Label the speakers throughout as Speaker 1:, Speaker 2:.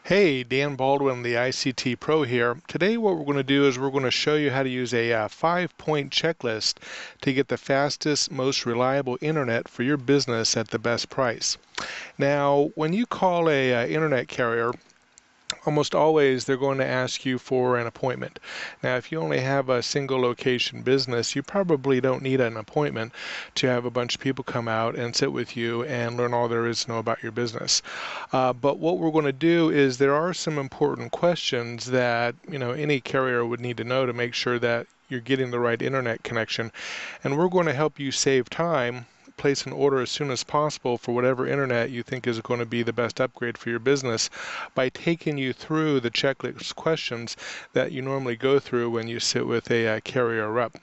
Speaker 1: Hey, Dan Baldwin, the ICT Pro here. Today what we're going to do is we're going to show you how to use a 5-point checklist to get the fastest, most reliable internet for your business at the best price. Now, when you call a internet carrier, almost always they're going to ask you for an appointment. Now, if you only have a single location business, you probably don't need an appointment to have a bunch of people come out and sit with you and learn all there is to know about your business. But what we're going to do is there are some important questions that any carrier would need to know to make sure that you're getting the right internet connection, and we're going to help you save time, place an order as soon as possible for whatever internet you think is going to be the best upgrade for your business by taking you through the checklist questions that you normally go through when you sit with a carrier rep.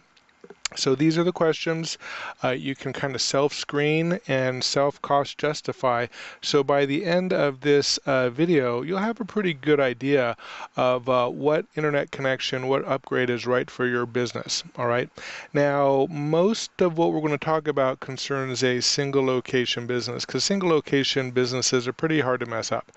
Speaker 1: So these are the questions. You can kind of self-screen and self-cost justify. So by the end of this video, you'll have a pretty good idea of what internet connection, what upgrade is right for your business. All right. Now, most of what we're going to talk about concerns a single location business, because single location businesses are pretty hard to mess up.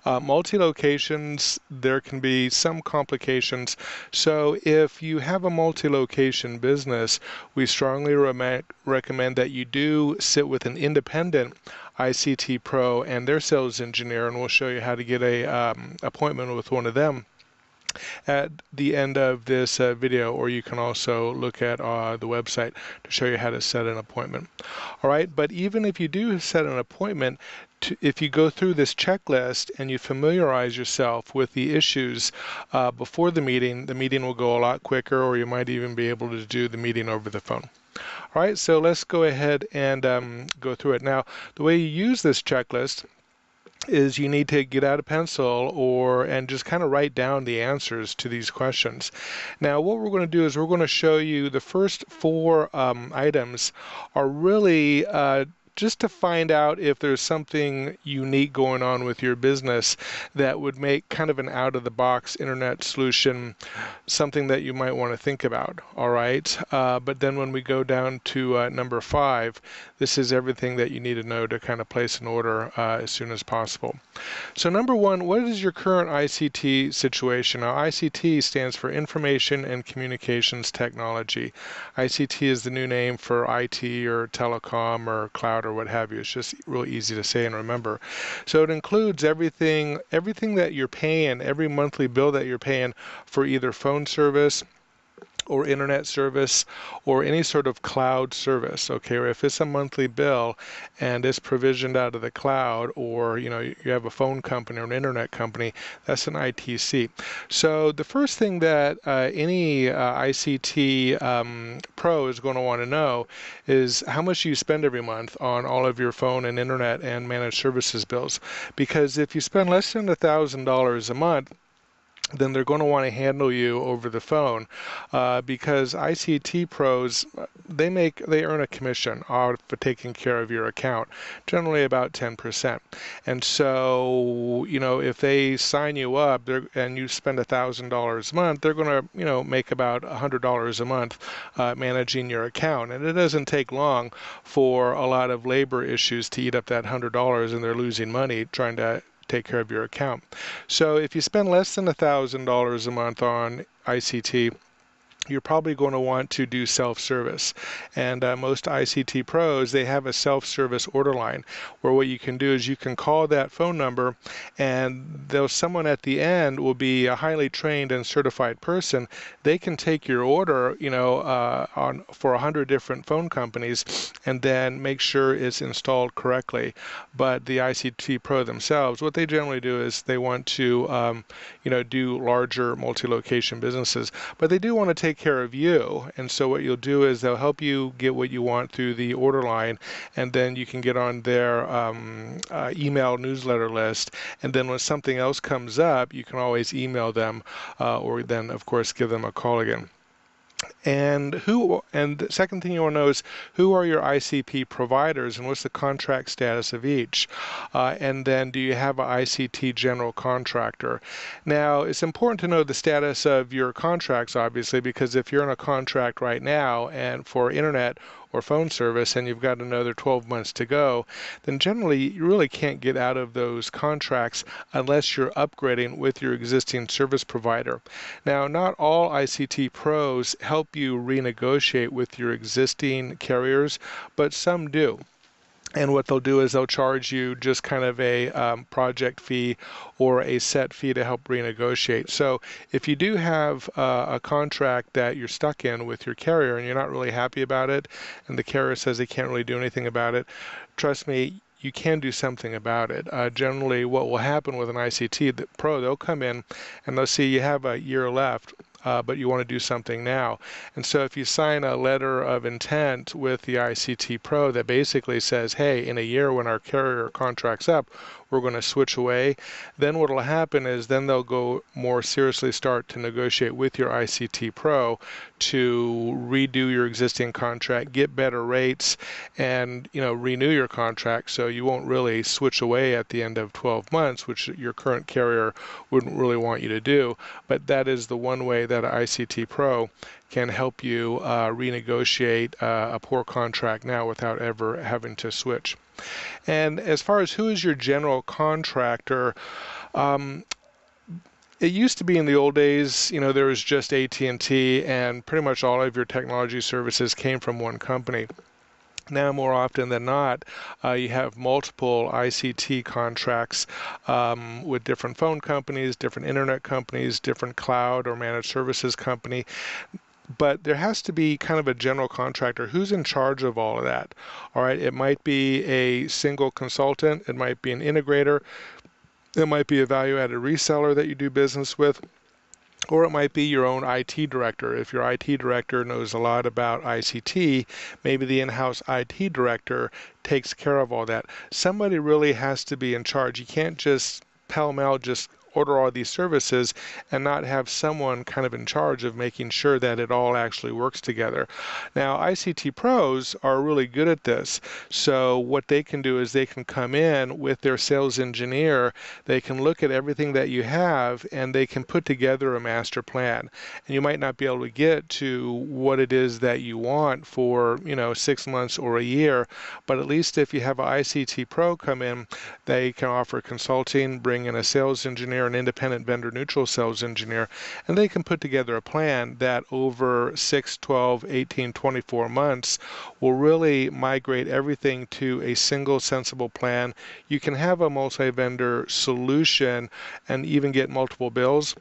Speaker 1: Multi-locations, there can be some complications. So if you have a multi-location business, we strongly recommend that you do sit with an independent ICT Pro and their sales engineer, and we'll show you how to get a appointment with one of them at the end of this video, or you can also look at the website to show you how to set an appointment. All right, but even if you do set an appointment, if you go through this checklist and you familiarize yourself with the issues before the meeting will go a lot quicker, or you might even be able to do the meeting over the phone. All right, so let's go ahead and go through it. Now, the way you use this checklist is you need to get out a pencil and just kind of write down the answers to these questions. Now, what we're going to do is we're going to show you the first four items are really just to find out if there's something unique going on with your business that would make kind of an out-of-the-box internet solution something that you might want to think about. All right, but then when we go down to number 5, this is everything that you need to know to kind of place an order as soon as possible. So number 1, what is your current ICT situation? Now, ICT stands for Information and Communications Technology. ICT is the new name for IT or telecom or cloud or what have you. It's just real easy to say and remember. So it includes everything that you're paying, every monthly bill that you're paying for either phone service or internet service or any sort of cloud service. Okay, or if it's a monthly bill and it's provisioned out of the cloud, or you have a phone company or an internet company, that's an ITC. So the first thing that any ICT pro is going to want to know is how much you spend every month on all of your phone and internet and managed services bills. Because if you spend less than $1,000 a month, then they're going to want to handle you over the phone because ICT pros, they earn a commission for taking care of your account, generally about 10%. And so, if they sign you up and you spend $1,000 a month, they're going to, make about $100 a month managing your account. And it doesn't take long for a lot of labor issues to eat up that $100, and they're losing money trying to take care of your account. So if you spend less than $1,000 a month on ICT, you're probably going to want to do self-service. And most ICT pros, they have a self-service order line where what you can do is you can call that phone number, and someone at the end will be a highly trained and certified person. They can take your order, for 100 different phone companies and then make sure it's installed correctly. But the ICT pro themselves, what they generally do is they want to, do larger multi-location businesses, but they do want to take care of you. And so what you'll do is they'll help you get what you want through the order line, and then you can get on their email newsletter list, and then when something else comes up, you can always email them or then of course give them a call again. And the second thing you want to know is who are your ICP providers and what's the contract status of each? And then do you have an ICT general contractor? Now, it's important to know the status of your contracts, obviously, because if you're in a contract right now and for internet or phone service and you've got another 12 months to go, then generally you really can't get out of those contracts unless you're upgrading with your existing service provider. Now, not all ICT pros help you renegotiate with your existing carriers, but some do. And what they'll do is they'll charge you just kind of a project fee or a set fee to help renegotiate. So if you do have a contract that you're stuck in with your carrier and you're not really happy about it, and the carrier says they can't really do anything about it, trust me, you can do something about it. Generally, what will happen with an ICT pro, they'll come in and they'll see you have a year left, but you want to do something now. And so if you sign a letter of intent with the ICT Pro that basically says, hey, in a year when our carrier contract's up, we're going to switch away, then what will happen is then they'll go more seriously start to negotiate with your ICT Pro to redo your existing contract, get better rates, and renew your contract so you won't really switch away at the end of 12 months, which your current carrier wouldn't really want you to do. But that is the one way that ICT Pro can help you renegotiate a poor contract now without ever having to switch. And as far as who is your general contractor, it used to be in the old days, there was just AT&T and pretty much all of your technology services came from one company. Now, more often than not, you have multiple ICT contracts with different phone companies, different internet companies, different cloud or managed services company. But there has to be kind of a general contractor who's in charge of all of that. All right, it might be a single consultant, it might be an integrator, it might be a value-added reseller that you do business with, or it might be your own IT director. If your IT director knows a lot about ICT, maybe the in-house IT director takes care of all that. Somebody really has to be in charge. You can't just pell-mell just order all these services and not have someone kind of in charge of making sure that it all actually works together. Now, ICT pros are really good at this. So what they can do is they can come in with their sales engineer, they can look at everything that you have, and they can put together a master plan. And you might not be able to get to what it is that you want for 6 months or a year, but at least if you have an ICT pro come in, they can offer consulting, bring in a sales engineer, an independent vendor neutral sales engineer, and they can put together a plan that over 6, 12, 18, 24 months will really migrate everything to a single sensible plan. You can have a multi-vendor solution and even get multiple bills,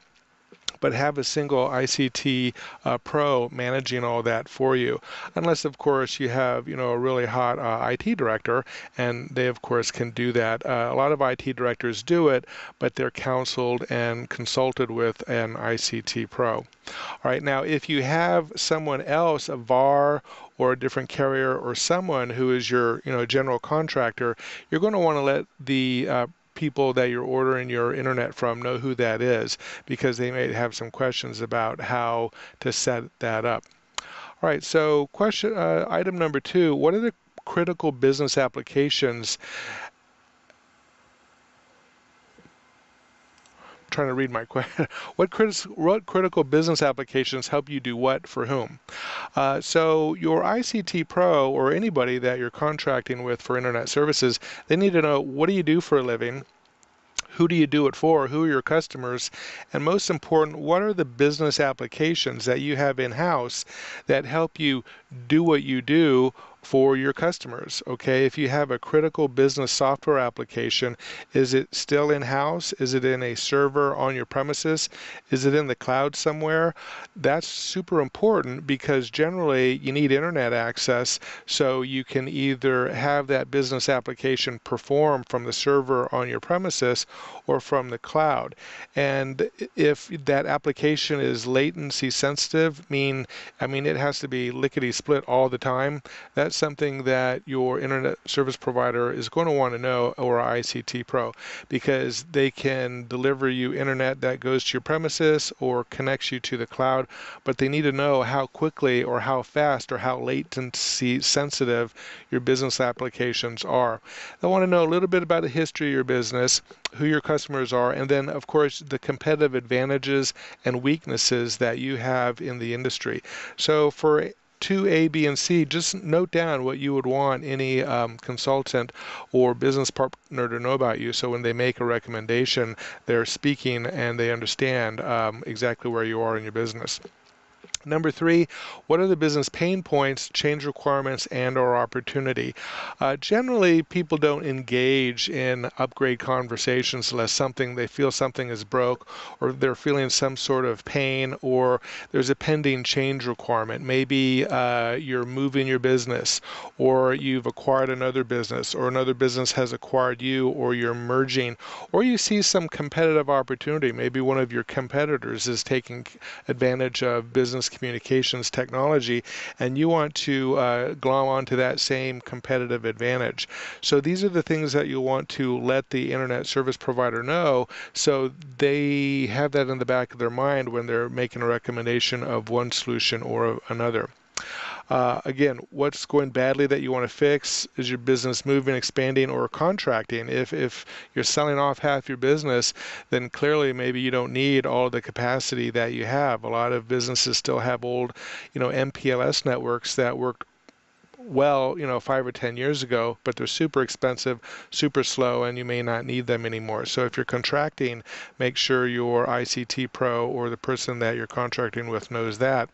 Speaker 1: but have a single ICT pro managing all that for you. Unless, of course, you have a really hot IT director, and they, of course, can do that. A lot of IT directors do it, but they're counseled and consulted with an ICT pro. All right, now if you have someone else, a VAR or a different carrier, or someone who is your general contractor, you're going to want to let the people that you're ordering your internet from know who that is, because they may have some questions about how to set that up. All right, so item number 2, what are the critical business applications? Trying to read my question. What critical business applications help you do what for whom? So your ICT pro or anybody that you're contracting with for internet services, they need to know, what do you do for a living? Who do you do it for? Who are your customers? And most important, what are the business applications that you have in-house that help you do what you do for your customers? Okay, if you have a critical business software application, is it still in-house? Is it in a server on your premises? Is it in the cloud somewhere? That's super important, because generally you need internet access, so you can either have that business application perform from the server on your premises or from the cloud. And if that application is latency sensitive, I mean it has to be lickety split all the time, that's something that your internet service provider is going to want to know, or ICT pro, because they can deliver you internet that goes to your premises or connects you to the cloud, but they need to know how quickly or how fast or how latency sensitive your business applications are. They want to know a little bit about the history of your business, who your customers are, and then, of course, the competitive advantages and weaknesses that you have in the industry. So for 2, A, B, and C, just note down what you would want any consultant or business partner to know about you, so when they make a recommendation, they're speaking and they understand exactly where you are in your business. Number 3, what are the business pain points, change requirements, and/or opportunity? Generally, people don't engage in upgrade conversations unless they feel something is broke, or they're feeling some sort of pain, or there's a pending change requirement. Maybe you're moving your business, or you've acquired another business, or another business has acquired you, or you're merging, or you see some competitive opportunity. Maybe one of your competitors is taking advantage of business communications technology, and you want to glom onto that same competitive advantage. So these are the things that you want to let the internet service provider know, so they have that in the back of their mind when they're making a recommendation of one solution or another. Again, what's going badly that you want to fix? Is your business moving, expanding, or contracting? If you're selling off half your business, then clearly maybe you don't need all of the capacity that you have. A lot of businesses still have old, MPLS networks that worked well, 5 or 10 years ago, but they're super expensive, super slow, and you may not need them anymore. So if you're contracting, make sure your ICT pro or the person that you're contracting with knows that.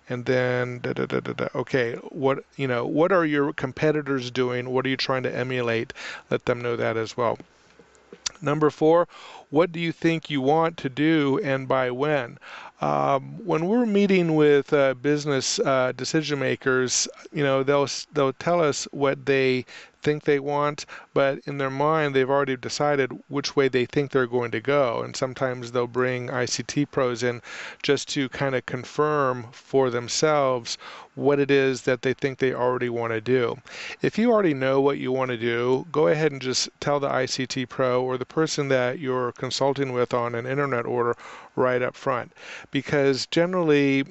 Speaker 1: And then, okay, what are your competitors doing? What are you trying to emulate? Let them know that as well. Number 4, what do you think you want to do and by when? When we're meeting with business decision makers, they'll tell us what they think they want, but in their mind they've already decided which way they think they're going to go, and sometimes they'll bring ICT pros in just to kind of confirm for themselves what it is that they think they already want to do. If you already know what you want to do, go ahead and just tell the ICT pro or the person that you're consulting with on an internet order right up front, because generally,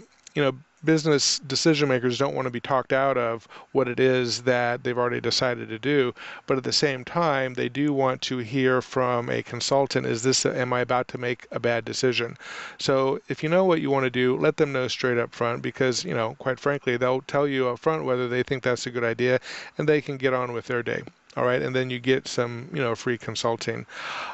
Speaker 1: business decision makers don't want to be talked out of what it is that they've already decided to do, but at the same time they do want to hear from a consultant, am I about to make a bad decision? So if you know what you want to do, let them know straight up front, because quite frankly they'll tell you up front whether they think that's a good idea, and they can get on with their day. All right, and then you get some, free consulting.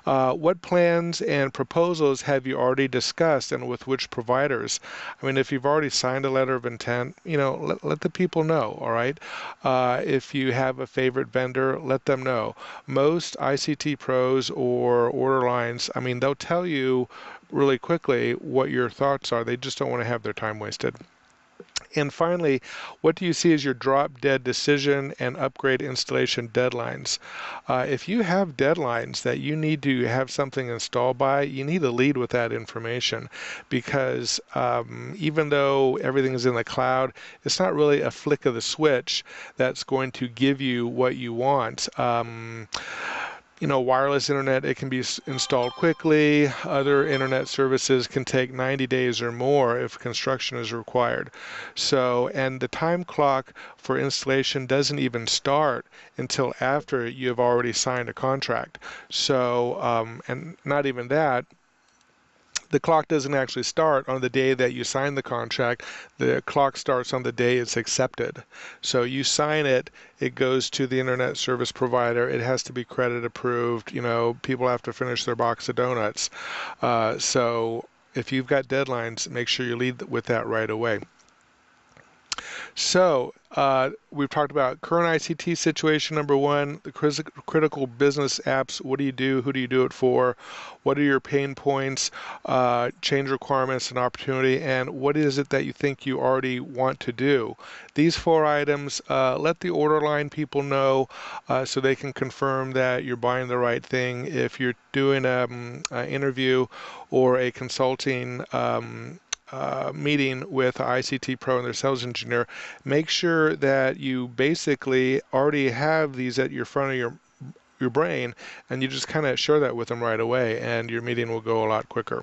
Speaker 1: What plans and proposals have you already discussed, and with which providers? I mean, if you've already signed a letter of intent, let the people know. All right. If you have a favorite vendor, let them know. Most ICT pros or order lines, I mean, they'll tell you really quickly what your thoughts are. They just don't want to have their time wasted. And finally, what do you see as your drop-dead decision and upgrade installation deadlines? If you have deadlines that you need to have something installed by, you need to lead with that information, because even though everything is in the cloud, it's not really a flick of the switch that's going to give you what you want. Wireless internet, it can be installed quickly. Other internet services can take 90 days or more if construction is required. So, and the time clock for installation doesn't even start until after you've already signed a contract. So, and not even that, the clock doesn't actually start on the day that you sign the contract. The clock starts on the day it's accepted. So you sign it, it goes to the internet service provider. It has to be credit approved. People have to finish their box of donuts. So if you've got deadlines, make sure you lead with that right away. So we've talked about current ICT situation, number 1, the critical business apps. What do you do? Who do you do it for? What are your pain points, change requirements and opportunity, and what is it that you think you already want to do? These 4 items, let the order line people know so they can confirm that you're buying the right thing. If you're doing an interview or a consulting meeting with an ICT pro and their sales engineer, make sure that you basically already have these at your front of your brain, and you just kind of share that with them right away, and your meeting will go a lot quicker.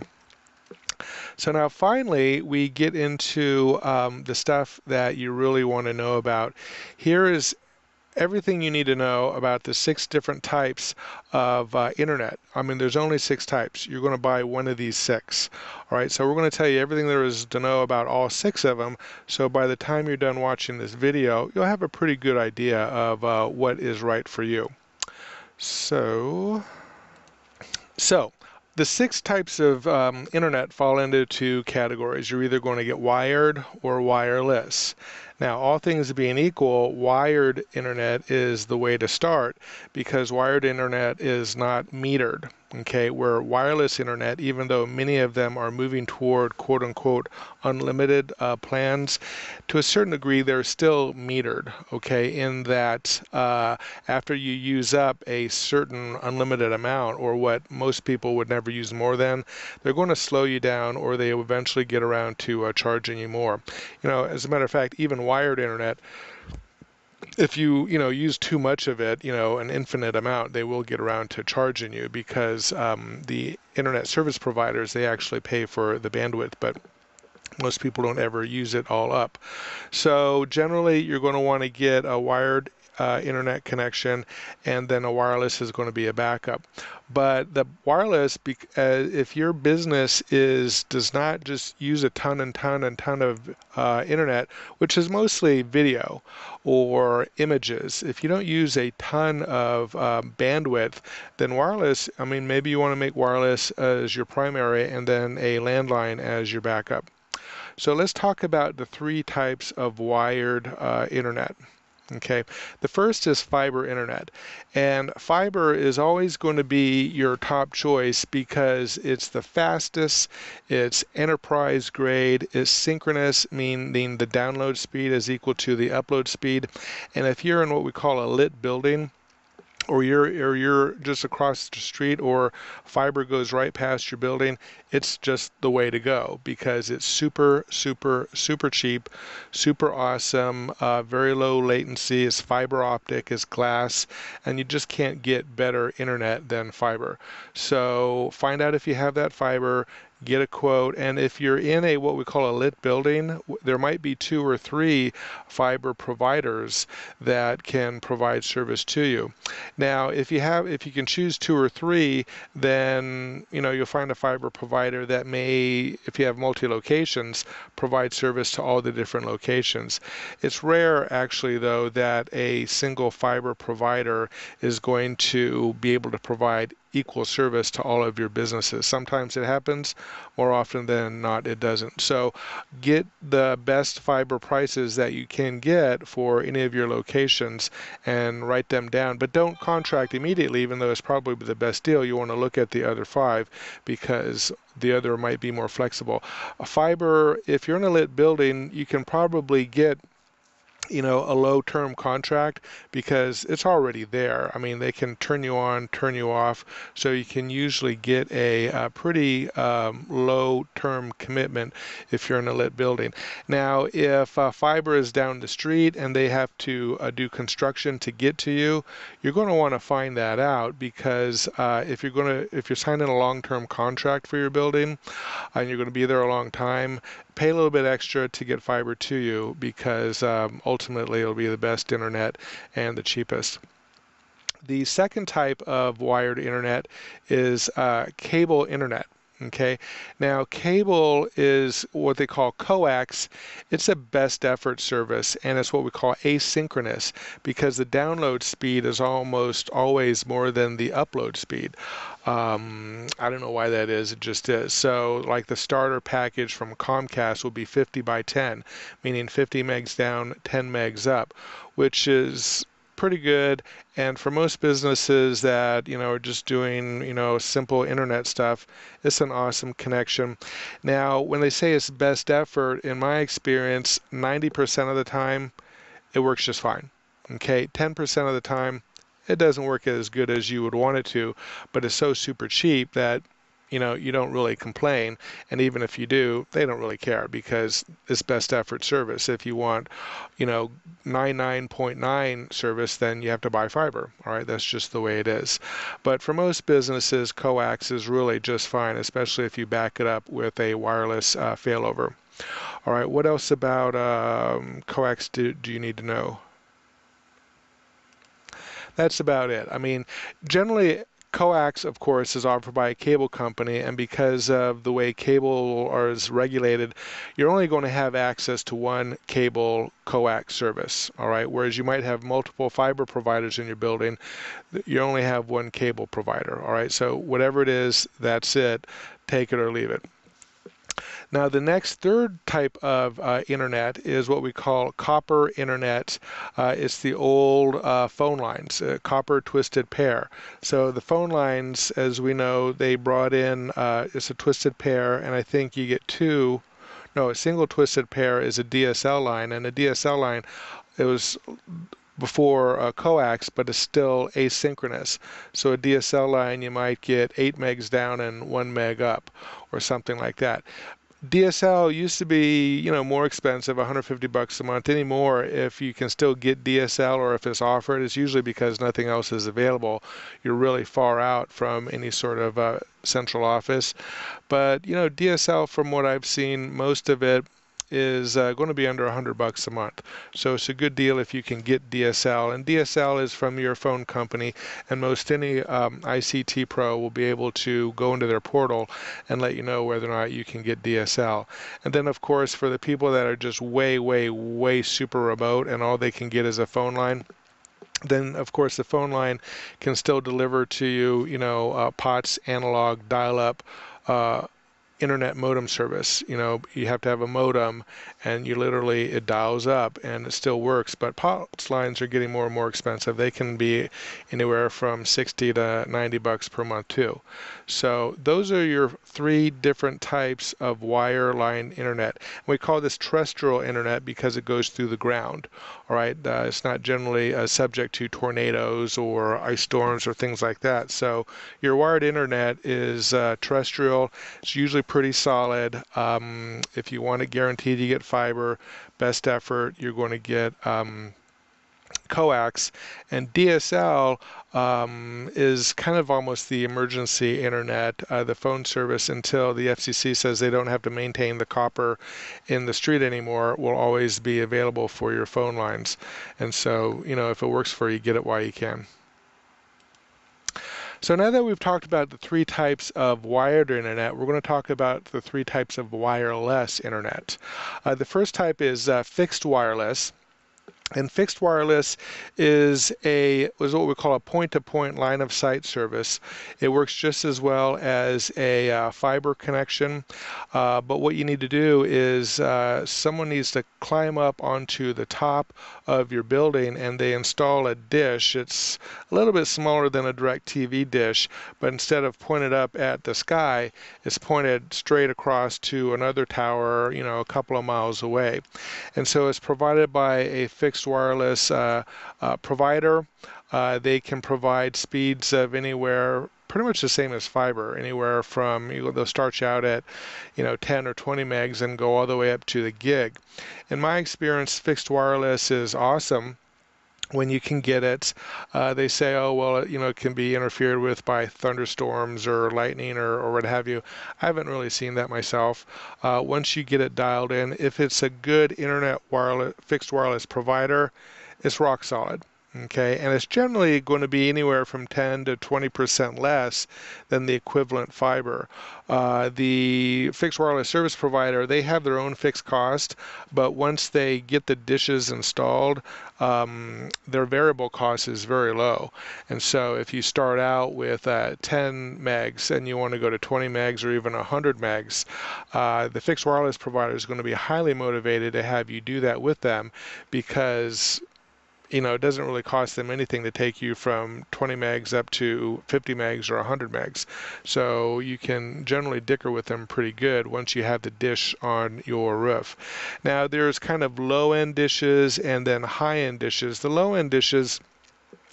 Speaker 1: So now finally we get into the stuff that you really want to know about. Here is everything you need to know about the 6 different types of internet. I mean, there's only 6 types. You're going to buy one of these 6. All right, so we're going to tell you everything there is to know about all 6 of them. So by the time you're done watching this video, you'll have a pretty good idea of what is right for you. So the 6 types of internet fall into 2 categories. You're either going to get wired or wireless. Now, all things being equal, wired internet is the way to start because wired internet is not metered. Okay, where wireless internet, even though many of them are moving toward quote-unquote unlimited plans, to a certain degree they're still metered, okay, in that after you use up a certain unlimited amount, or what most people would never use more than, they're going to slow you down, or they eventually get around to charging you more. You know, as a matter of fact, even wired internet, if you use too much of it, an infinite amount, they will get around to charging you because the internet service providers, they actually pay for the bandwidth, but most people don't ever use it all up. So generally, you're going to want to get a wired internet connection, and then a wireless is going to be a backup. But the wireless, if your business does not just use a ton of internet, which is mostly video or images, if you don't use a ton of bandwidth, then wireless, I mean, maybe you want to make wireless as your primary and then a landline as your backup. So let's talk about the 3 types of wired internet. Okay, the first is fiber internet, and fiber is always going to be your top choice because it's the fastest, it's enterprise grade, it's synchronous, meaning the download speed is equal to the upload speed, and if you're in what we call a lit building, or you're just across the street, or fiber goes right past your building, it's just the way to go because it's super cheap, super awesome, very low latency, it's fiber optic, it's glass, and you just can't get better internet than fiber. So find out if you have that fiber, get a quote, and if you're in a what we call a lit building, there might be 2 or 3 fiber providers that can provide service to you. Now, if you can choose 2 or 3, then you'll find a fiber provider that may, if you have multi-locations, provide service to all the different locations. It's rare, actually, though, that a single fiber provider is going to be able to provide equal service to all of your businesses. Sometimes it happens, more often than not it doesn't. So get the best fiber prices that you can get for any of your locations and write them down, but don't contract immediately, even though it's probably the best deal. You want to look at the other 5 because the other might be more flexible. A fiber, if you're in a lit building, you can probably get a low-term contract because it's already there. I mean, they can turn you on, turn you off, so you can usually get a pretty low-term commitment if you're in a lit building. Now, if fiber is down the street and they have to do construction to get to you, you're going to want to find that out because if you're signing a long-term contract for your building and you're going to be there a long time, pay a little bit extra to get fiber to you because ultimately it'll be the best internet and the cheapest. The second type of wired internet is cable internet. Okay, now cable is what they call coax. It's a best effort service, and it's what we call asynchronous because the download speed is almost always more than the upload speed. I don't know why that is, it just is. So like the starter package from Comcast will be 50 by 10, meaning 50 megs down, 10 megs up, which is pretty good. And for most businesses that are just doing simple internet stuff, it's an awesome connection. Now, when they say it's best effort, in my experience, 90% of the time it works just fine. Okay, 10% of the time it doesn't work as good as you would want it to, but it's so super cheap that you don't really complain, and even if you do, they don't really care because it's best effort service. If you want 99.9 service, then you have to buy fiber. All right, that's just the way it is. But for most businesses, coax is really just fine, especially if you back it up with a wireless failover. All right, what else about coax do you need to know? That's about it. I mean, generally, coax, of course, is offered by a cable company, and because of the way cable is regulated, you're only going to have access to one cable coax service, all right? Whereas you might have multiple fiber providers in your building, you only have one cable provider, all right? So whatever it is, that's it. Take it or leave it. Now, the next third type of internet is what we call copper internet. It's the old phone lines, copper twisted pair. So the phone lines, as we know, they brought in, it's a twisted pair, and I think you get two. No, a single twisted pair is a DSL line, and a DSL line, it was before coax, but it's still asynchronous. So a DSL line, you might get 8 megs down and 1 meg up, or something like that. DSL used to be, more expensive, 150 bucks a month. Anymore, if you can still get DSL or if it's offered, it's usually because nothing else is available. You're really far out from any sort of central office. But, DSL, from what I've seen, most of it is going to be under 100 bucks a month. So it's a good deal if you can get DSL. And DSL is from your phone company, and most any ICT pro will be able to go into their portal and let you know whether or not you can get DSL. And then, of course, for the people that are just way, way, way super remote and all they can get is a phone line, then of course the phone line can still deliver to you, POTS, analog, dial-up, internet modem service. You have to have a modem, and it dials up and it still works. But POTS lines are getting more and more expensive. They can be anywhere from 60 to 90 bucks per month too. So those are your three different types of wireline internet. We call this terrestrial internet because it goes through the ground. All right, it's not generally subject to tornadoes or ice storms or things like that. So your wired internet is terrestrial. It's usually pretty solid. If you want it guaranteed, you get fiber. Best effort, you're going to get coax. And DSL is kind of almost the emergency internet, the phone service, until the FCC says they don't have to maintain the copper in the street anymore, will always be available for your phone lines. And so, if it works for you, get it while you can. So now that we've talked about the three types of wired internet, we're going to talk about the three types of wireless internet. The first type is fixed wireless. And fixed wireless is what we call a point-to-point line-of-sight service. It works just as well as a fiber connection, but what you need to do is someone needs to climb up onto the top of your building, and they install a dish. It's a little bit smaller than a DirecTV dish, but instead of pointed up at the sky, it's pointed straight across to another tower, a couple of miles away. And so it's provided by a fixed wireless provider. They can provide speeds of anywhere, pretty much the same as fiber, anywhere from, they'll start you out at 10 or 20 megs and go all the way up to the gig. In my experience, fixed wireless is awesome when you can get it. They say, oh, well, it can be interfered with by thunderstorms or lightning or what have you. I haven't really seen that myself. Once you get it dialed in, if it's a good internet fixed wireless provider, it's rock solid. Okay, and it's generally going to be anywhere from 10 to 20% less than the equivalent fiber. The fixed wireless service provider, they have their own fixed cost, but once they get the dishes installed, their variable cost is very low. And so if you start out with 10 megs and you want to go to 20 megs or even 100 megs, the fixed wireless provider is going to be highly motivated to have you do that with them, because it doesn't really cost them anything to take you from 20 megs up to 50 megs or 100 megs. So you can generally dicker with them pretty good once you have the dish on your roof. Now, there's kind of low-end dishes and then high-end dishes. The low-end dishes,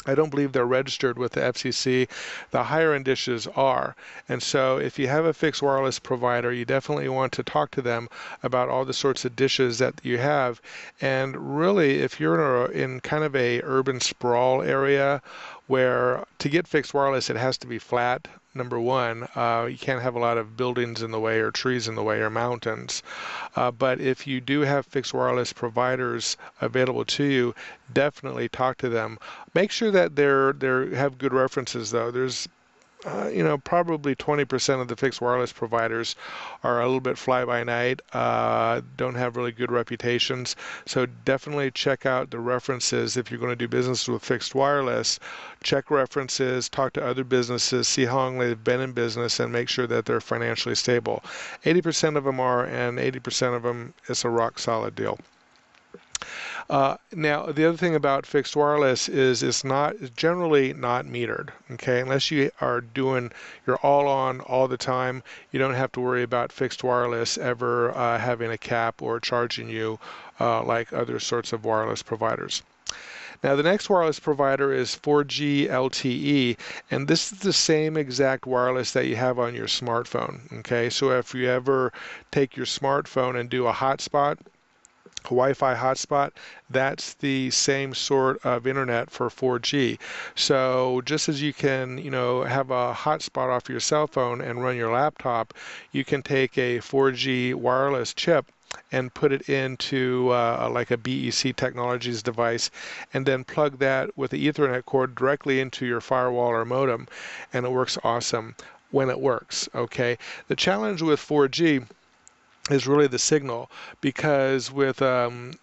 Speaker 1: I don't believe they're registered with the FCC. The higher end dishes are. And so if you have a fixed wireless provider, you definitely want to talk to them about all the sorts of dishes that you have. And really, if you're in kind of a urban sprawl area where to get fixed wireless, it has to be flat. Number one, you can't have a lot of buildings in the way or trees in the way or mountains. But if you do have fixed wireless providers available to you, definitely talk to them. Make sure that they have good references though. There's probably 20% of the fixed wireless providers are a little bit fly-by-night, don't have really good reputations. So definitely check out the references if you're going to do business with fixed wireless. Check references, talk to other businesses, see how long they've been in business, and make sure that they're financially stable. 80% of them are, and 80% of them, it's a rock-solid deal. Now, the other thing about fixed wireless is it's generally not metered, okay? Unless you are you're all on all the time, you don't have to worry about fixed wireless ever having a cap or charging you like other sorts of wireless providers. Now, the next wireless provider is 4G LTE, and this is the same exact wireless that you have on your smartphone, okay? So if you ever take your smartphone and do a hotspot, a Wi-Fi hotspot, that's the same sort of internet for 4G. So just as you can, have a hotspot off your cell phone and run your laptop, you can take a 4G wireless chip and put it into like a BEC Technologies device, and then plug that with the Ethernet cord directly into your firewall or modem, and it works awesome when it works, okay? The challenge with 4G is really the signal, because with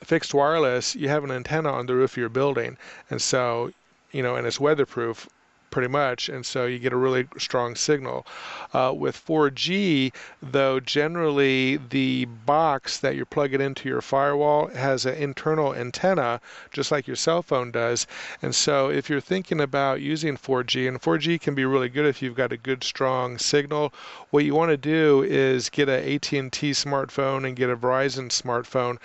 Speaker 1: fixed wireless, you have an antenna on the roof of your building, and so, and it's weatherproof pretty much, and so you get a really strong signal. With 4G, though, generally the box that you're plugging into your firewall has an internal antenna, just like your cell phone does, and so if you're thinking about using 4G, and 4G can be really good if you've got a good strong signal, what you want to do is get an AT&T smartphone and get a Verizon smartphone,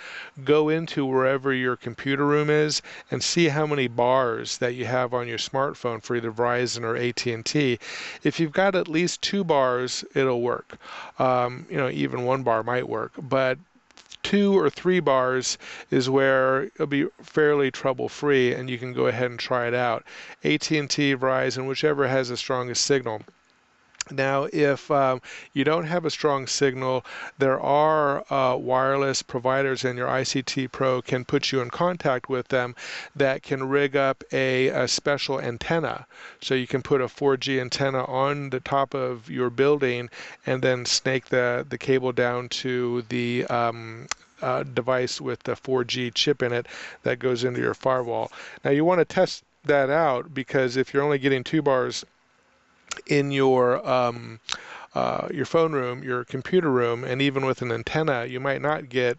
Speaker 1: go into wherever your computer room is, and see how many bars that you have on your smartphone for either Verizon or AT&T. If you've got at least 2 bars, it'll work. Even 1 bar might work, but 2 or 3 bars is where it'll be fairly trouble-free, and you can go ahead and try it out. AT&T, Verizon, whichever has the strongest signal. Now, if you don't have a strong signal, there are wireless providers, and your ICT Pro can put you in contact with them that can rig up a special antenna. So you can put a 4G antenna on the top of your building and then snake the cable down to the device with the 4G chip in it that goes into your firewall. Now, you want to test that out, because if you're only getting 2 bars in your phone room, your computer room, and even with an antenna, you might not get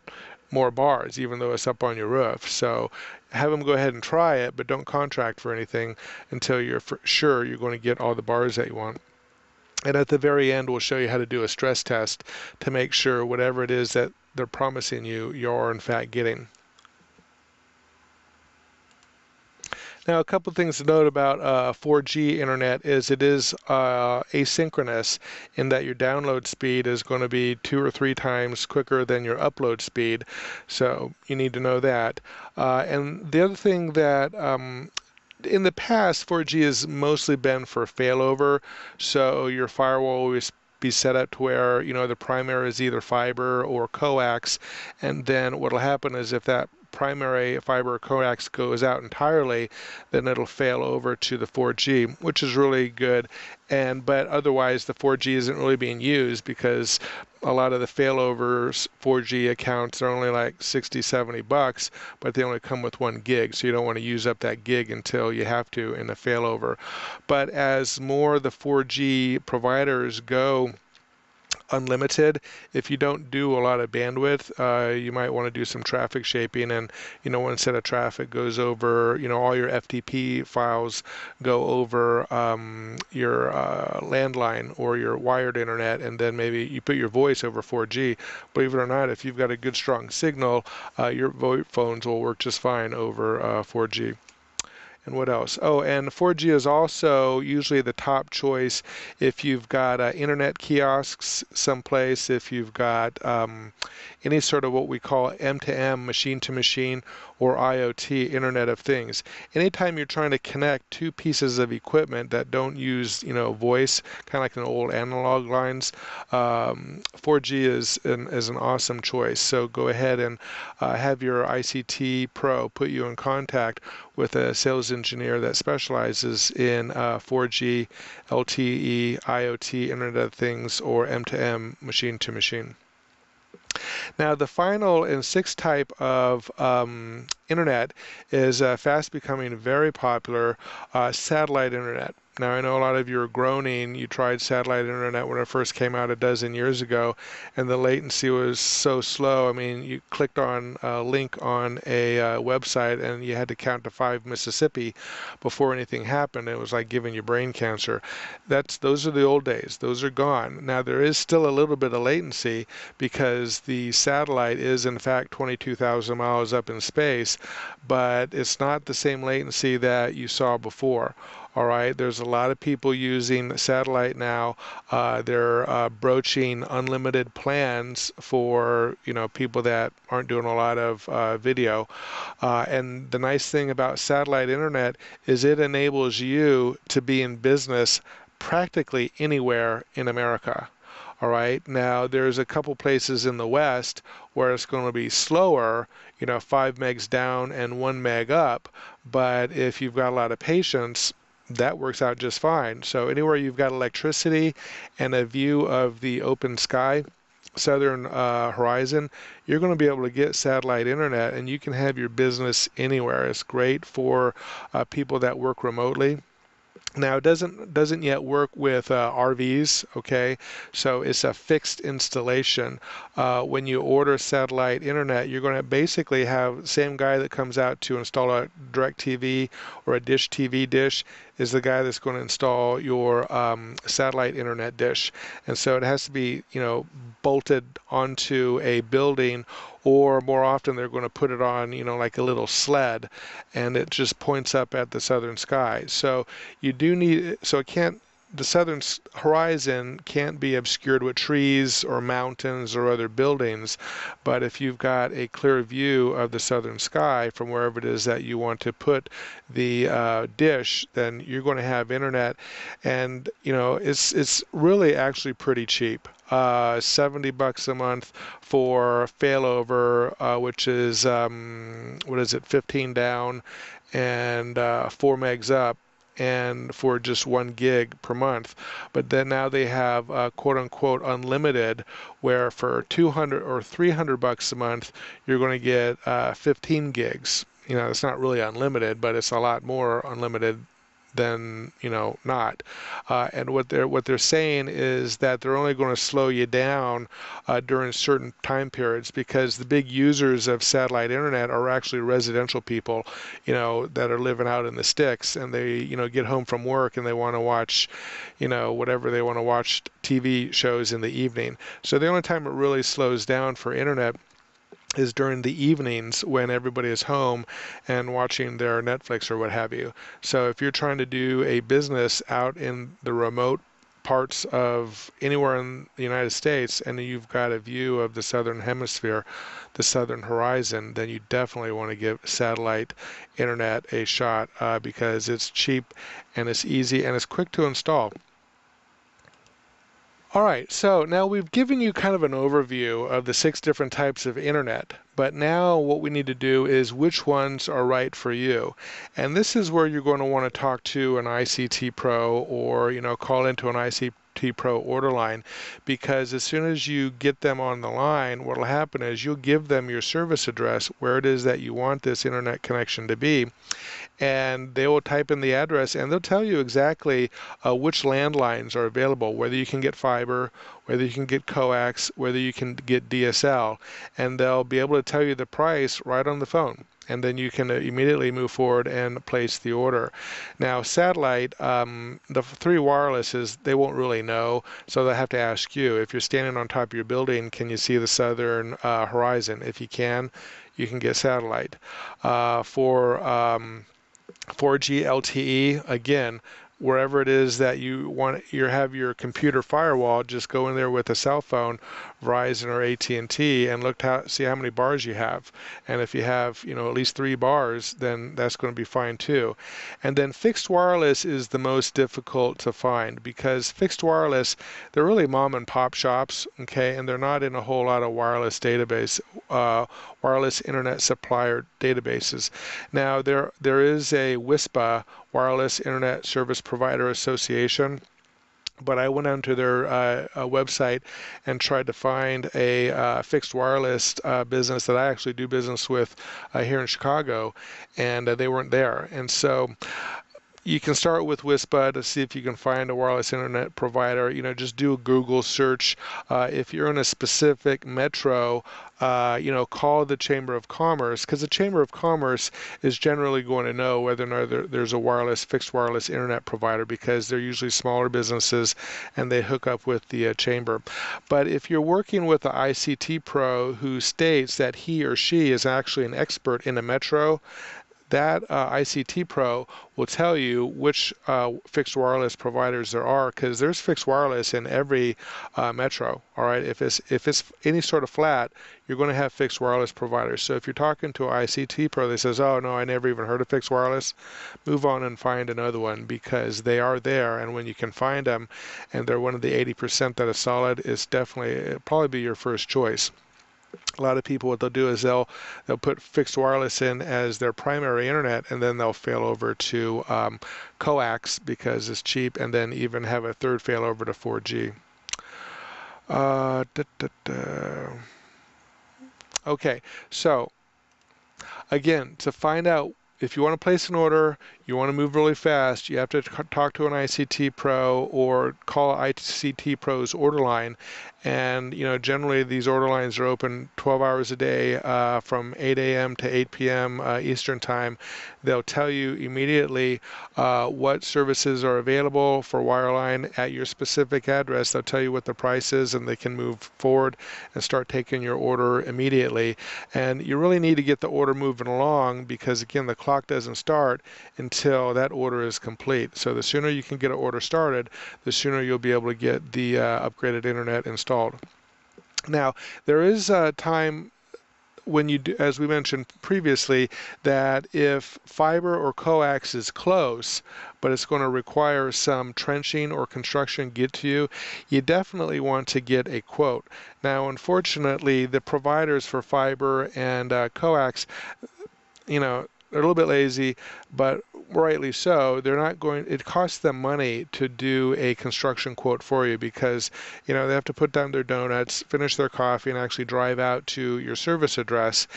Speaker 1: more bars, even though it's up on your roof. So have them go ahead and try it, but don't contract for anything until you're sure you're going to get all the bars that you want. And at the very end, we'll show you how to do a stress test to make sure whatever it is that they're promising you, you're in fact getting. Now, a couple of things to note about 4G internet is it is asynchronous, in that your download speed is going to be 2 or 3 times quicker than your upload speed. So you need to know that. And the other thing that in the past, 4G has mostly been for failover, so your firewall will always be set up to where the primary is either fiber or coax, and then what will happen is if that primary fiber or coax goes out entirely, then it'll fail over to the 4G, which is really good. But otherwise, the 4G isn't really being used, because a lot of the failovers 4G accounts are only like $60-70, but they only come with 1 gig, so you don't want to use up that gig until you have to in a failover. But as more the 4G providers go unlimited, if you don't do a lot of bandwidth, you might want to do some traffic shaping, and one set of traffic goes over, all your FTP files go over your landline or your wired internet, and then maybe you put your voice over 4G. Believe it or not, if you've got a good strong signal, your VoIP phones will work just fine over 4G. And what else? Oh, and 4G is also usually the top choice if you've got internet kiosks someplace, if you've got any sort of what we call M2M, machine to machine, or IoT, Internet of Things. Anytime you're trying to connect two pieces of equipment that don't use, voice, kind of like an old analog lines, 4G is an awesome choice. So go ahead and have your ICT pro put you in contact with a sales engineer that specializes in 4G, LTE, IoT, Internet of Things, or M2M, machine to machine. Now, the final and sixth type of internet is fast becoming very popular, satellite internet. Now, I know a lot of you are groaning. You tried satellite internet when it first came out a dozen years ago, and the latency was so slow. I mean, you clicked on a link on a website, and you had to count to 5 Mississippi before anything happened. It was like giving you brain cancer. Those are the old days. Those are gone. Now, there is still a little bit of latency because the satellite is, in fact, 22,000 miles up in space, but it's not the same latency that you saw before. All right, there's a lot of people using satellite now. They're broaching unlimited plans for people that aren't doing a lot of video. And the nice thing about satellite internet is it enables you to be in business practically anywhere in America. All right, now there's a couple places in the West where it's going to be slower, 5 megs down and 1 meg up. But if you've got a lot of patience, that works out just fine. So anywhere you've got electricity and a view of the open sky, southern horizon, you're going to be able to get satellite internet, and you can have your business anywhere. It's great for people that work remotely. Now, it doesn't yet work with RVs, okay? So it's a fixed installation. When you order satellite internet, you're going to basically have the same guy that comes out to install a DirecTV or a Dish TV dish is the guy that's going to install your satellite internet dish. And so it has to be, bolted onto a building, or more often they're going to put it on, like a little sled, and it just points up at the southern sky. So you do need, so it can't, the southern horizon can't be obscured with trees or mountains or other buildings, but if you've got a clear view of the southern sky from wherever it is that you want to put the dish, then you're going to have internet. And it's really actually pretty cheap. $70 a month for Failover, which is 15 down and 4 megs up, and for just 1 gig per month. But then now they have quote unquote unlimited, where for $200 or $300 a month you're going to get 15 gigs. It's not really unlimited, but it's a lot more unlimited than not. And what they're saying is that they're only going to slow you down during certain time periods, because the big users of satellite internet are actually residential people, that are living out in the sticks, and they get home from work and they want to watch whatever they want to watch, TV shows in the evening. So the only time it really slows down for internet is during the evenings when everybody is home and watching their Netflix or what have you. So if you're trying to do a business out in the remote parts of anywhere in the United States, and you've got a view of the southern hemisphere, the southern horizon, then you definitely want to give satellite internet a shot, because it's cheap and it's easy and it's quick to install. All right, so now we've given you kind of an overview of the 6 different types of internet, but now what we need to do is which ones are right for you. And this is where you're going to want to talk to an ICT pro, or call into an ICT Pro order line, because as soon as you get them on the line, what will happen is you'll give them your service address, where it is that you want this internet connection to be, and they will type in the address, and they'll tell you exactly which landlines are available, whether you can get fiber, whether you can get coax, whether you can get DSL, and they'll be able to tell you the price right on the phone. And then you can immediately move forward and place the order. Now, satellite, the 3 wirelesses, they won't really know, so they'll have to ask you. If you're standing on top of your building, can you see the southern horizon? If you can get satellite. For 4G LTE, again, wherever it is that you have your computer firewall, just go in there with a cell phone, Verizon or AT&T, and see how many bars you have. And if you have, at least 3 bars, then that's going to be fine too. And then fixed wireless is the most difficult to find, because fixed wireless, they're really mom and pop shops, okay, and they're not in a whole lot of wireless wireless internet supplier databases. Now there is a WISPA, Wireless Internet Service Provider Association, but I went onto their website and tried to find a fixed wireless business that I actually do business with here in Chicago, and they weren't there. And so you can start with WISPA to see if you can find a wireless internet provider. Just do a Google search. If you're in a specific metro, call the Chamber of Commerce, because the Chamber of Commerce is generally going to know whether or not there's a fixed wireless internet provider, because they're usually smaller businesses and they hook up with the Chamber. But if you're working with an ICT pro who states that he or she is actually an expert in a metro, that ICT pro will tell you which fixed wireless providers there are, because there's fixed wireless in every metro. All right, if it's any sort of flat, you're going to have fixed wireless providers. So if you're talking to an ICT pro that says, "Oh no, I never even heard of fixed wireless," move on and find another one, because they are there, and when you can find them, and they're one of the 80% that is solid, it'll probably be your first choice. A lot of people, what they'll do is they'll put fixed wireless in as their primary internet, and then they'll fail over to coax because it's cheap, and then even have a third failover to 4G. Okay, so again, to find out if you want to place an order, you want to move really fast, you have to talk to an ICT pro or call ICT pro's order line. And generally these order lines are open 12 hours a day from 8 a.m. to 8 p.m. Eastern time. They'll tell you immediately what services are available for wireline at your specific address. They'll tell you what the price is, and they can move forward and start taking your order immediately. And you really need to get the order moving along, because again, the clock doesn't start until that order is complete. So the sooner you can get an order started, the sooner you'll be able to get the upgraded internet installed. Now, there is a time when you do, as we mentioned previously, that if fiber or coax is close, but it's going to require some trenching or construction get to you, you definitely want to get a quote. Now, unfortunately, the providers for fiber and coax, they're a little bit lazy, but rightly so. It costs them money to do a construction quote for you, because they have to put down their donuts, finish their coffee, and actually drive out to your service address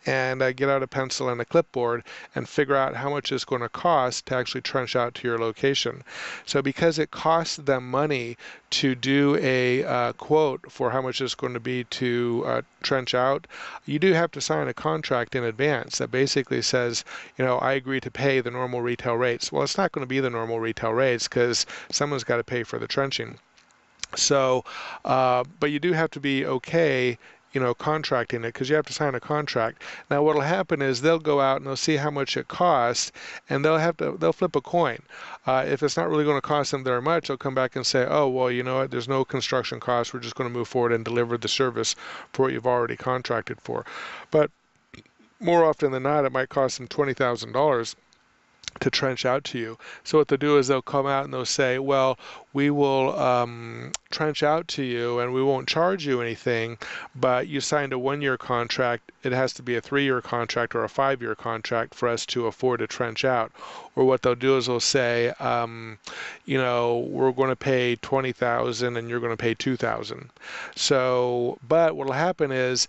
Speaker 1: and get out a pencil and a clipboard and figure out how much it's going to cost to actually trench out to your location. So because it costs them money to do a quote for how much it's going to be to trench out, you do have to sign a contract in advance that basically says, I agree to pay the normal retail rates. Well, it's not going to be the normal retail rates, because someone's got to pay for the trenching. So, but you do have to be okay contracting it, because you have to sign a contract. Now what will happen is they'll go out and they'll see how much it costs, and they'll flip a coin. If it's not really going to cost them very much, they'll come back and say, "Oh, well, you know what, there's no construction cost, we're just going to move forward and deliver the service for what you've already contracted for." But more often than not, it might cost them $20,000 to trench out to you. So what they'll do is they'll come out and they'll say, "Well, we will trench out to you and we won't charge you anything, but you signed a 1-year contract. It has to be a 3-year contract or a 5-year contract for us to afford to trench out." Or what they'll do is they'll say, "We're going to pay $20,000 and you're going to pay $2,000. So, but what will happen is,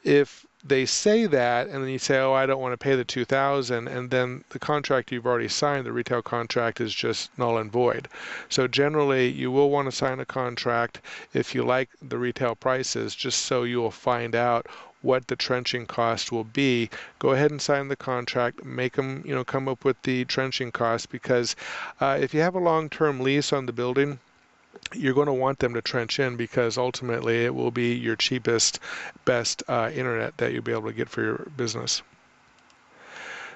Speaker 1: if they say that, and then you say, "Oh, I don't want to pay the $2,000," and then the contract you've already signed, the retail contract, is just null and void. So generally, you will want to sign a contract if you like the retail prices, just so you will find out what the trenching cost will be. Go ahead and sign the contract, make them, come up with the trenching cost, because if you have a long-term lease on the building, you're going to want them to trench in, because ultimately it will be your cheapest, best internet that you'll be able to get for your business.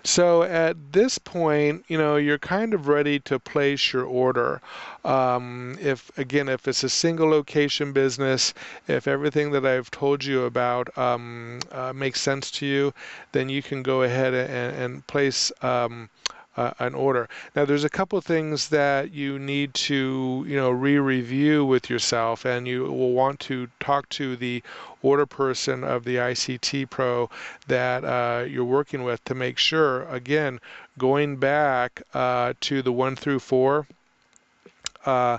Speaker 1: So at this point, you're kind of ready to place your order. If it's a single location business, if everything that I've told you about makes sense to you, then you can go ahead and place an order. Now, there's a couple things that you need to, re-review with yourself, and you will want to talk to the order person of the ICT Pro that you're working with to make sure, again, going back to the 1 through 4, uh,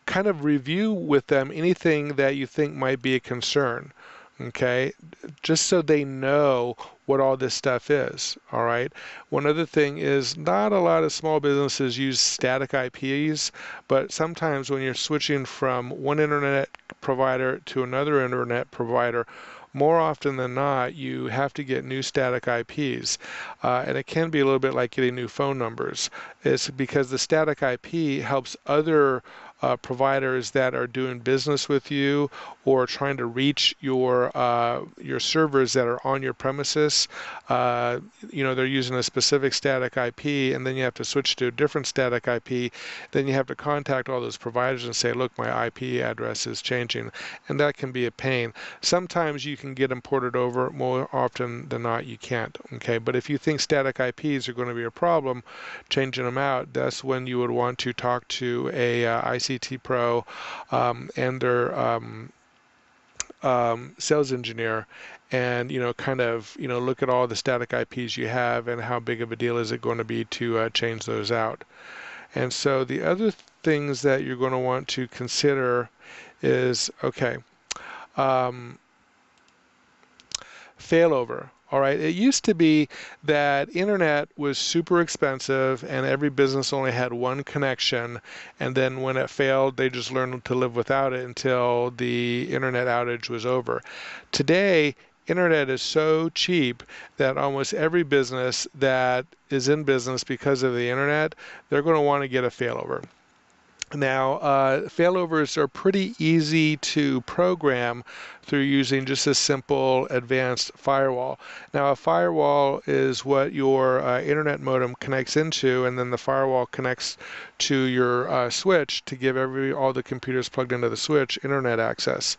Speaker 1: kind of review with them anything that you think might be a concern. Okay, just so they know what all this stuff is. All right. One other thing is not a lot of small businesses use static IPs, but sometimes when you're switching from one internet provider to another internet provider, more often than not, you have to get new static IPs. And it can be a little bit like getting new phone numbers. It's because the static IP helps other providers that are doing business with you or trying to reach your servers that are on your premises. They're using a specific static IP, and then you have to switch to a different static IP. Then you have to contact all those providers and say, look, my IP address is changing, and that can be a pain. Sometimes you can get them ported over. More often than not, you can't. Okay, but if you think static IPs are going to be a problem, changing them out, that's when you would want to talk to a ICT Pro and their sales engineer, and kind of look at all the static IPs you have and how big of a deal is it going to be to change those out. And so the other things that you're going to want to consider is, okay, failover. All right, it used to be that internet was super expensive and every business only had one connection, and then when it failed, they just learned to live without it until the internet outage was over. Today, internet is so cheap that almost every business that is in business because of the internet, they're going to want to get a failover. Now, failovers are pretty easy to program through using just a simple advanced firewall. Now, a firewall is what your internet modem connects into, and then the firewall connects to your switch to give all the computers plugged into the switch internet access.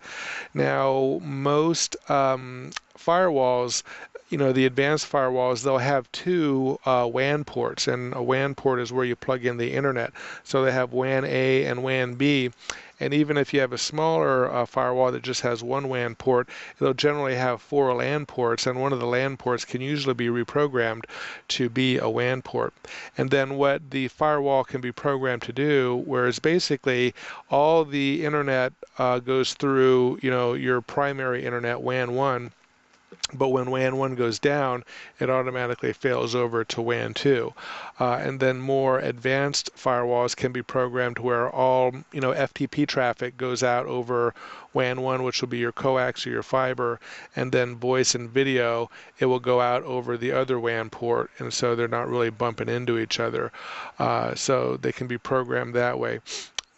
Speaker 1: Now, most firewalls, the advanced firewalls, they'll have two WAN ports, and a WAN port is where you plug in the internet. So they have WAN A and WAN B. And even if you have a smaller firewall that just has one WAN port, it'll generally have 4 LAN ports, and one of the LAN ports can usually be reprogrammed to be a WAN port. And then what the firewall can be programmed to do, whereas basically all the internet goes through, your primary internet, WAN 1, but when WAN 1 goes down, it automatically fails over to WAN 2. And then more advanced firewalls can be programmed where all FTP traffic goes out over WAN 1, which will be your coax or your fiber, and then voice and video, it will go out over the other WAN port, and so they're not really bumping into each other. So they can be programmed that way.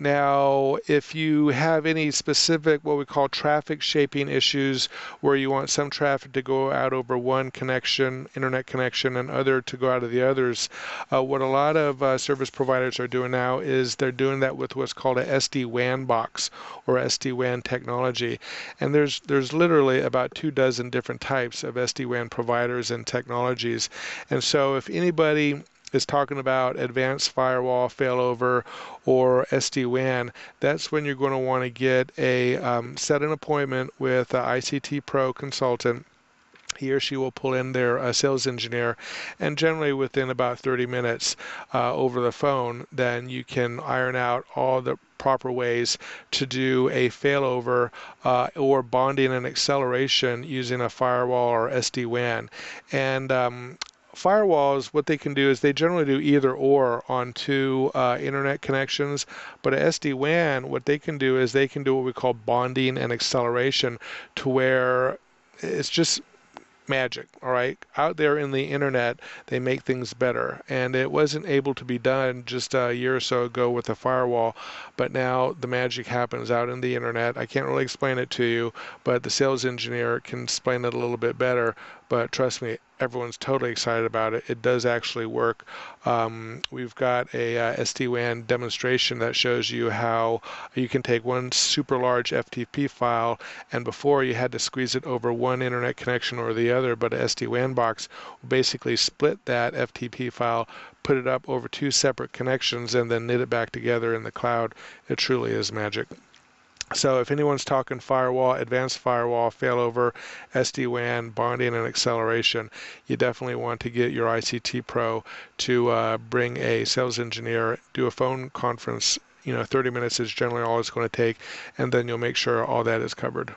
Speaker 1: Now, if you have any specific, what we call traffic shaping issues, where you want some traffic to go out over one connection, internet connection, and other to go out of the others, what a lot of service providers are doing now is they're doing that with what's called a SD-WAN box or SD-WAN technology. And there's literally about 24 different types of SD-WAN providers and technologies. And so if anybody is talking about advanced firewall failover or SD-WAN, that's when you're going to want to get set an appointment with an ICT Pro consultant. He or she will pull in their sales engineer, and generally within about 30 minutes over the phone, then you can iron out all the proper ways to do a failover or bonding and acceleration using a firewall or SD-WAN. And firewalls, what they can do is they generally do either or on two internet connections, but at SD-WAN, what they can do is they can do what we call bonding and acceleration, to where it's just magic. All right, out there in the internet, they make things better, and it wasn't able to be done just a year or so ago with a firewall, but now the magic happens out in the internet. I can't really explain it to you, but the sales engineer can explain it a little bit better. But trust me, everyone's totally excited about it. It does actually work. We've got a SD-WAN demonstration that shows you how you can take one super large FTP file, and before you had to squeeze it over one internet connection or the other, but an SD-WAN box will basically split that FTP file, put it up over two separate connections, and then knit it back together in the cloud. It truly is magic. So if anyone's talking firewall, advanced firewall, failover, SD-WAN, bonding, and acceleration, you definitely want to get your ICT Pro to bring a sales engineer, do a phone conference. 30 minutes is generally all it's going to take, and then you'll make sure all that is covered.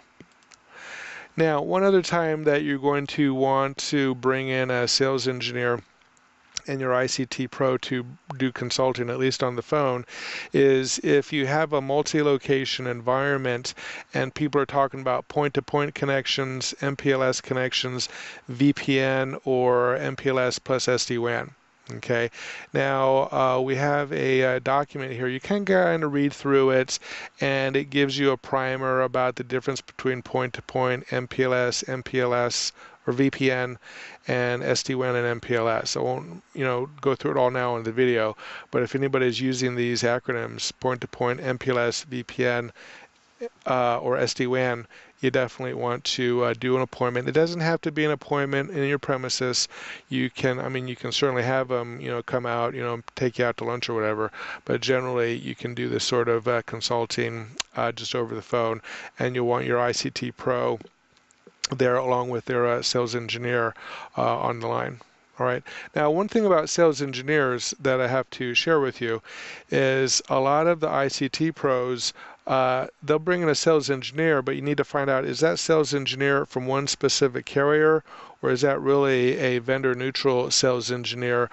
Speaker 1: Now, one other time that you're going to want to bring in a sales engineer and your ICT Pro to do consulting, at least on the phone, is if you have a multi-location environment and people are talking about point-to-point connections, MPLS connections, VPN, or MPLS plus SD-WAN. Okay, now we have a document here. You can kind of read through it, and it gives you a primer about the difference between point-to-point, MPLS, or VPN, and SD-WAN and MPLS. I won't, go through it all now in the video, but if anybody's using these acronyms, point-to-point, MPLS, VPN, or SD-WAN, you definitely want to do an appointment. It doesn't have to be an appointment in your premises. You can certainly have them, come out, take you out to lunch or whatever, but generally you can do this sort of consulting just over the phone, and you'll want your ICT Pro there along with their sales engineer on the line. All right. Now, one thing about sales engineers that I have to share with you is a lot of the ICT pros, they'll bring in a sales engineer, but you need to find out, is that sales engineer from one specific carrier, or is that really a vendor-neutral sales engineer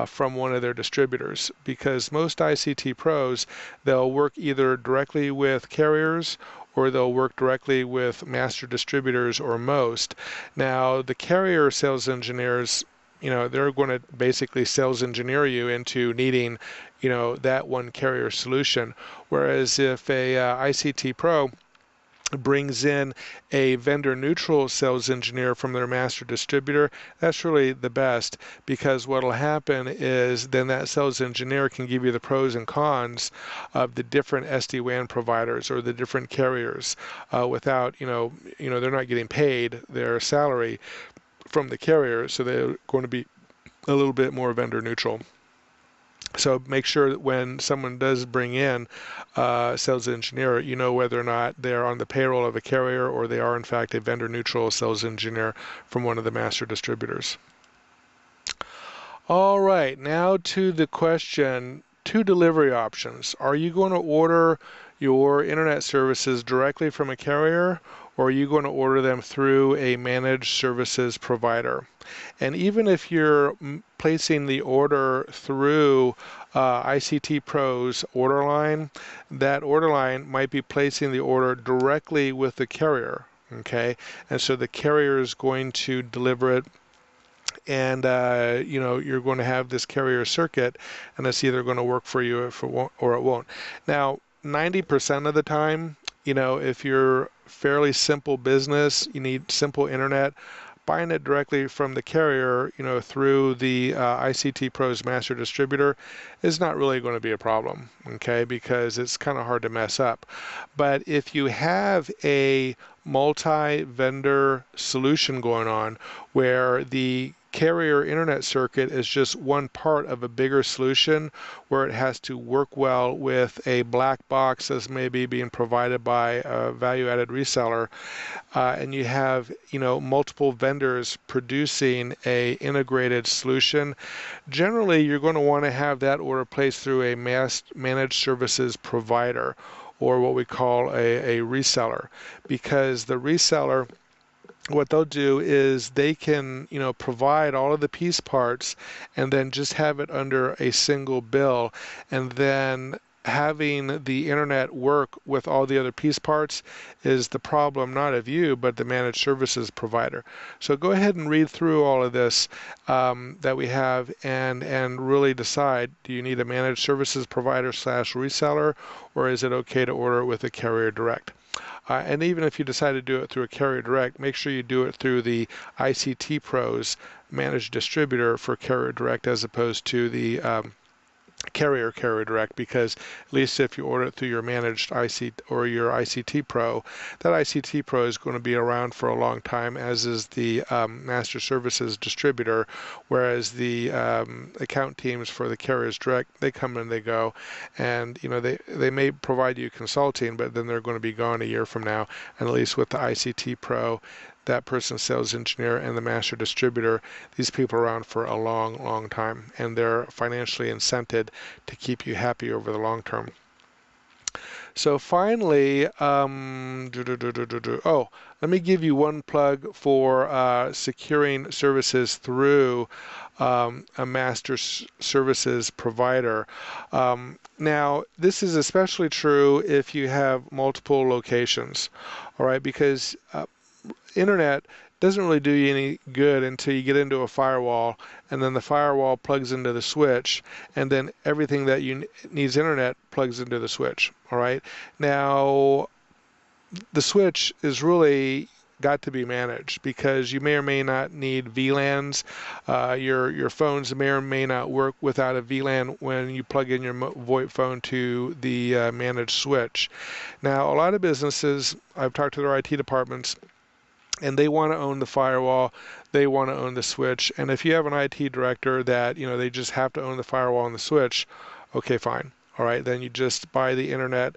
Speaker 1: from one of their distributors? Because most ICT pros, they'll work either directly with carriers or they'll work directly with master distributors or most. Now, the carrier sales engineers, they're going to basically sales engineer you into needing, that one carrier solution. Whereas if a ICT Pro brings in a vendor-neutral sales engineer from their master distributor, that's really the best, because what will happen is then that sales engineer can give you the pros and cons of the different SD-WAN providers or the different carriers without, they're not getting paid their salary from the carrier, so they're going to be a little bit more vendor-neutral. So make sure that when someone does bring in a sales engineer, you know whether or not they're on the payroll of a carrier or they are in fact a vendor-neutral sales engineer from one of the master distributors. All right, now to the question, two delivery options. Are you going to order your internet services directly from a carrier, or are you going to order them through a managed services provider? And even if you're placing the order through ICT Pro's order line, that order line might be placing the order directly with the carrier, okay? And so the carrier is going to deliver it, and you're going to have this carrier circuit, and it's either going to work for you if it won't, or it won't. Now, 90% of the time, if you're fairly simple business, you need simple internet, buying it directly from the carrier, through the ICT Pro's master distributor is not really going to be a problem, okay, because it's kind of hard to mess up. But if you have a multi-vendor solution going on where the carrier internet circuit is just one part of a bigger solution where it has to work well with a black box that's maybe being provided by a value-added reseller, and you have multiple vendors producing a integrated solution, generally you're going to want to have that order placed through a managed services provider, or what we call a reseller, because the reseller, what they'll do is they can, provide all of the piece parts and then just have it under a single bill, and then having the internet work with all the other piece parts is the problem, not of you, but the managed services provider. So go ahead and read through all of this that we have and really decide, do you need a managed services provider / reseller, or is it okay to order it with a carrier direct? And even if you decide to do it through a carrier direct, make sure you do it through the ICT Pros managed distributor for carrier direct as opposed to the carrier direct, because at least if you order it through your managed IC or your ICT Pro, that ICT Pro is going to be around for a long time, as is the master services distributor, whereas the account teams for the carriers direct, they come and they go, and they may provide you consulting, but then they're going to be gone a year from now. And at least with the ICT Pro, that person's sales engineer and the master distributor, these people are around for a long time, and they're financially incented to keep you happy over the long term. So finally, oh, let me give you one plug for securing services through a master services provider. Now, this is especially true if you have multiple locations, all right, because internet doesn't really do you any good until you get into a firewall, and then the firewall plugs into the switch, and then everything that needs internet plugs into the switch. All right. Now, the switch is really got to be managed, because you may or may not need VLANs. Your phones may or may not work without a VLAN when you plug in your VoIP phone to the managed switch. Now, a lot of businesses, I've talked to their IT departments, and they want to own the firewall, they want to own the switch. And if you have an IT director that, they just have to own the firewall and the switch, okay, fine. All right, then you just buy the internet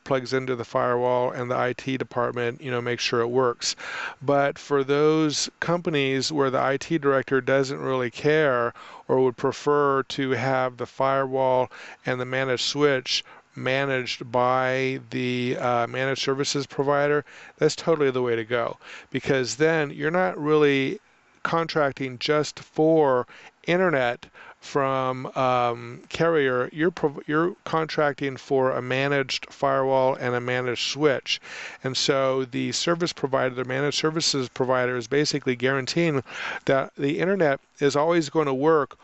Speaker 1: plugs into the firewall, and the IT department, makes sure it works. But for those companies where the IT director doesn't really care, or would prefer to have the firewall and the managed switch managed by the managed services provider, that's totally the way to go, because then you're not really contracting just for internet from carrier. You're contracting for a managed firewall and a managed switch, and so the service provider, the managed services provider, is basically guaranteeing that the internet is always going to work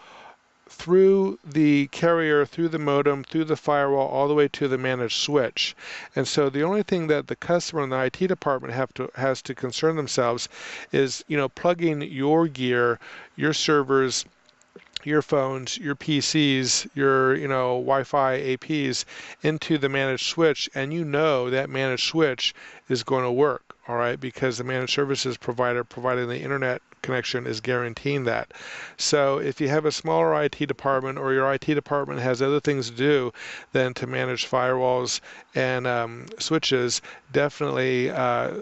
Speaker 1: through the carrier, through the modem, through the firewall, all the way to the managed switch. And so the only thing that the customer and the IT department has to concern themselves is, plugging your gear, your servers, your phones, your PCs, your Wi-Fi APs into the managed switch, and that managed switch is going to work, all right, because the managed services provider providing the internet connection is guaranteeing that. So if you have a smaller IT department, or your IT department has other things to do than to manage firewalls and switches, definitely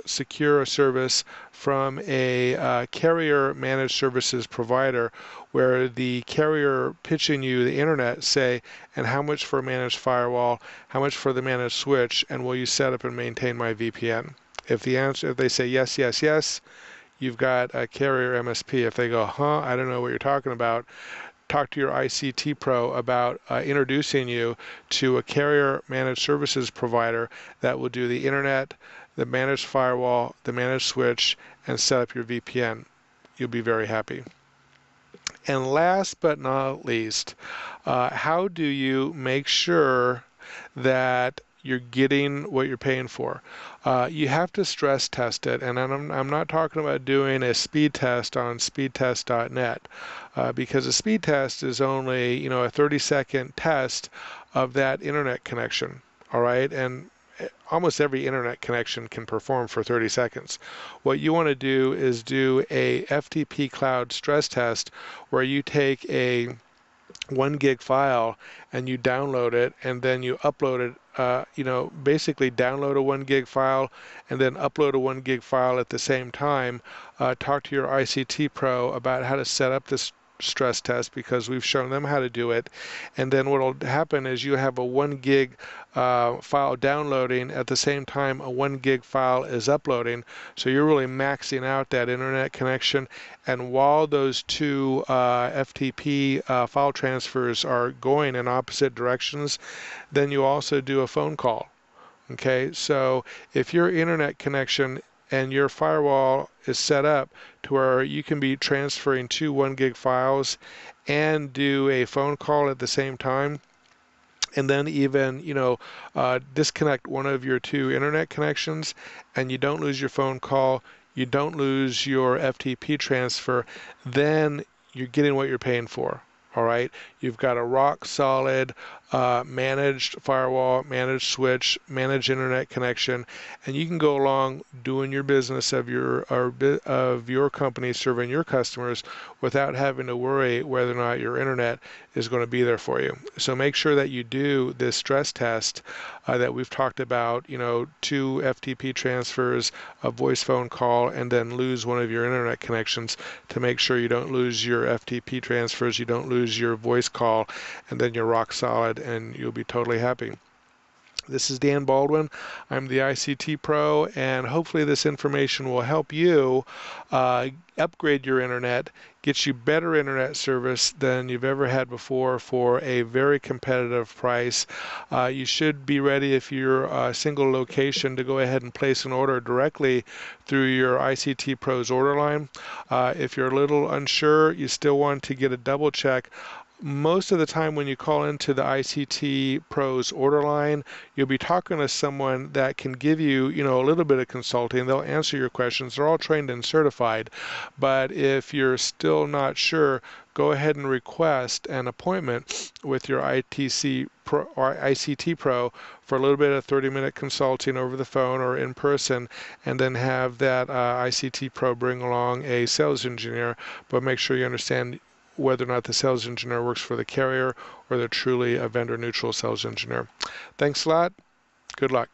Speaker 1: secure a service from a carrier managed services provider, where the carrier pitching you the internet say, and how much for a managed firewall, how much for the managed switch, and will you set up and maintain my VPN? If they say yes, yes, yes, you've got a carrier MSP. If they go, I don't know what you're talking about, talk to your ICT Pro about introducing you to a carrier managed services provider that will do the internet, the managed firewall, the managed switch, and set up your VPN. You'll be very happy. And last but not least, how do you make sure that you're getting what you're paying for? You have to stress test it, and I'm not talking about doing a speed test on speedtest.net, because a speed test is only a 30-second test of that internet connection, all right? And almost every internet connection can perform for 30 seconds. What you want to do is do a FTP cloud stress test, where you take a 1 gig file and you download it, and then you upload it. Basically download a 1 gig file and then upload a 1 gig file at the same time. Talk to your ICT Pro about how to set up this stress test, because we've shown them how to do it. And then what will happen is you have a 1 gig file downloading at the same time a 1 gig file is uploading, so you're really maxing out that internet connection. And while those two FTP file transfers are going in opposite directions, then you also do a phone call. Okay, so if your internet connection and your firewall is set up to where you can be transferring 2 1 gig files and do a phone call at the same time, and then even, disconnect one of your two internet connections, and you don't lose your phone call, you don't lose your FTP transfer, then you're getting what you're paying for. All right, you've got a rock solid managed firewall, managed switch, managed internet connection, and you can go along doing your business of your company, serving your customers, without having to worry whether or not your internet is going to be there for you. So make sure that you do this stress test that we've talked about, 2 FTP transfers, a voice phone call, and then lose one of your internet connections to make sure you don't lose your FTP transfers, you don't lose your voice call, and then you're rock solid and you'll be totally happy. This is Dan Baldwin. I'm the ICT Pro, and hopefully this information will help you upgrade your internet, get you better internet service than you've ever had before for a very competitive price. You should be ready, if you're a single location, to go ahead and place an order directly through your ICT Pro's order line. If you're a little unsure, you still want to get a double check. Most of the time when you call into the ICT Pro's order line, you'll be talking to someone that can give you, a little bit of consulting. They'll answer your questions. They're all trained and certified. But if you're still not sure, go ahead and request an appointment with your ICT Pro for a little bit of 30-minute consulting over the phone or in person, and then have that ICT Pro bring along a sales engineer. But make sure you understand whether or not the sales engineer works for the carrier or they're truly a vendor-neutral sales engineer. Thanks a lot. Good luck.